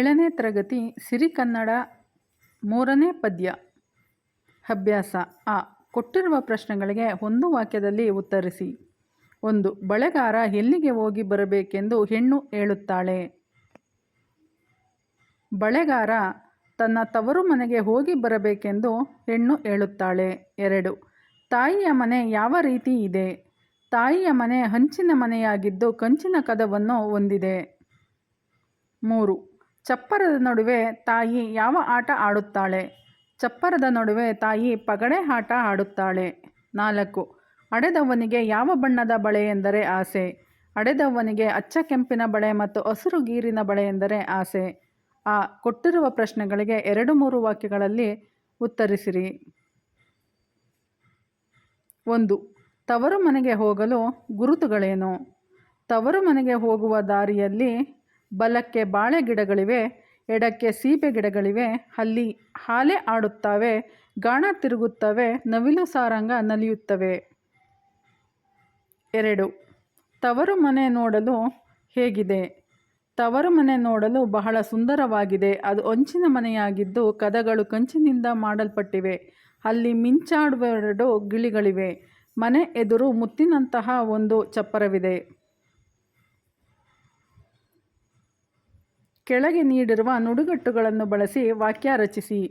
7ನೇ ತರಗತಿ ಸಿರಿಕನ್ನಡ 3ನೇ ಪದ್ಯ. ಅಭ್ಯಾಸ. ಆ. ಕೊಟ್ಟಿರುವ ಪ್ರಶ್ನೆಗಳಿಗೆ ಒಂದು ವಾಕ್ಯದಲ್ಲಿ ಉತ್ತರಿಸಿ. 1. ಬಳೆಗಾರ ಎಲ್ಲಿಗೆ ಹೋಗಿ ಬರಬೇಕೆಂದು ಹೆಣ್ಣು ಹೇಳುತ್ತಾಳೆ? ಬಳೆಗಾರ ತನ್ನ ತವರು ಮನೆಗೆ ಹೋಗಿ ಬರಬೇಕೆಂದು ಹೆಣ್ಣು ಹೇಳುತ್ತಾಳೆ. 2. ತಾಯಿಯ ಮನೆ ಯಾವ ರೀತಿ ಇದೆ? ತಾಯಿಯ ಮನೆ ಹಂಚಿನ ಮನೆಯಾಗಿದ್ದು ಕಂಚಿನ ಕದವನ್ನು ಹೊಂದಿದೆ. 3. ಚಪ್ಪರದ ನಡುವೆ ತಾಯಿ ಯಾವ ಆಟ ಆಡುತ್ತಾಳೆ? ಚಪ್ಪರದ ನಡುವೆ ತಾಯಿ ಪಗಡೆ ಆಟ ಆಡುತ್ತಾಳೆ. 4. ಹಡೆದವನಿಗೆ ಯಾವ ಬಣ್ಣದ ಬಳೆ ಎಂದರೆ ಆಸೆ? ಹಡೆದವನಿಗೆ ಅಚ್ಚ ಕೆಂಪಿನ ಬಳೆ ಮತ್ತು ಹಸಿರು ಗೀರಿನ ಬಳೆ ಎಂದರೆ ಆಸೆ. ಆ. ಕೊಟ್ಟಿರುವ ಪ್ರಶ್ನೆಗಳಿಗೆ 2-3 ವಾಕ್ಯಗಳಲ್ಲಿ ಉತ್ತರಿಸಿರಿ. 1. ತವರು ಮನೆಗೆ ಹೋಗಲು ಗುರುತುಗಳೇನು? ತವರು ಮನೆಗೆ ಹೋಗುವ ದಾರಿಯಲ್ಲಿ ಬಲಕ್ಕೆ ಬಾಳೆ ಗಿಡಗಳಿವೆ, ಎಡಕ್ಕೆ ಸೀಬೆ ಗಿಡಗಳಿವೆ. ಅಲ್ಲಿ ಹಾಲೆ ಆಡುತ್ತವೆ, ಗಾಣ ತಿರುಗುತ್ತವೆ, ನವಿಲು ಸಾರಂಗ ನಲಿಯುತ್ತವೆ. 2. ತವರು ಮನೆ ನೋಡಲು ಹೇಗಿದೆ? ತವರು ಮನೆ ನೋಡಲು ಬಹಳ ಸುಂದರವಾಗಿದೆ. ಅದು ಹಂಚಿನ ಮನೆಯಾಗಿದ್ದು ಕದಗಳು ಕಂಚಿನಿಂದ ಮಾಡಲ್ಪಟ್ಟಿವೆ. ಅಲ್ಲಿ ಮಿಂಚಾಡುವ 2 ಗಿಳಿಗಳಿವೆ. ಮನೆ ಎದುರು ಮುತ್ತಿನಂತಹ ಒಂದು ಚಪ್ಪರವಿದೆ. ಕೆಳಗೆ ನೀಡಿರುವ ನುಡಿಗಟ್ಟುಗಳನ್ನು ಬಳಸಿ ವಾಕ್ಯ ರಚಿಸಿ.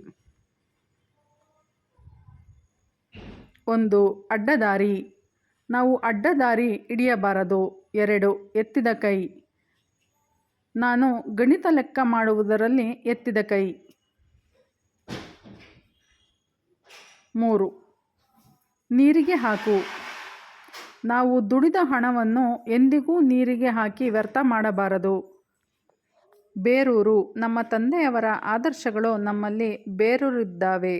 1. ಅಡ್ಡದಾರಿ. ನಾವು ಅಡ್ಡದಾರಿ ಹಿಡಿಯಬಾರದು. 2. ಎತ್ತಿದ ಕೈ. ನಾನು ಗಣಿತ ಲೆಕ್ಕ ಮಾಡುವುದರಲ್ಲಿ ಎತ್ತಿದ ಕೈ. 3. ನೀರಿಗೆ ಹಾಕು. ನಾವು ದುಡಿದ ಹಣವನ್ನು ಎಂದಿಗೂ ನೀರಿಗೆ ಹಾಕಿ ವ್ಯರ್ಥ ಮಾಡಬಾರದು. ಬೇರೂರು. ನಮ್ಮ ತಂದೆಯವರ ಆದರ್ಶಗಳು ನಮ್ಮಲ್ಲಿ ಬೇರೂರಿದ್ದಾವೆ.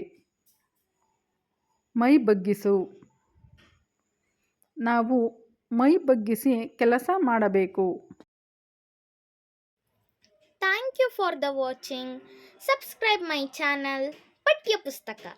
ಮೈ ಬಗ್ಗಿಸು. ನಾವು ಮೈ ಬಗ್ಗಿಸಿ ಕೆಲಸ ಮಾಡಬೇಕು. Thank you for the watching. Subscribe my channel Patya Pustaka.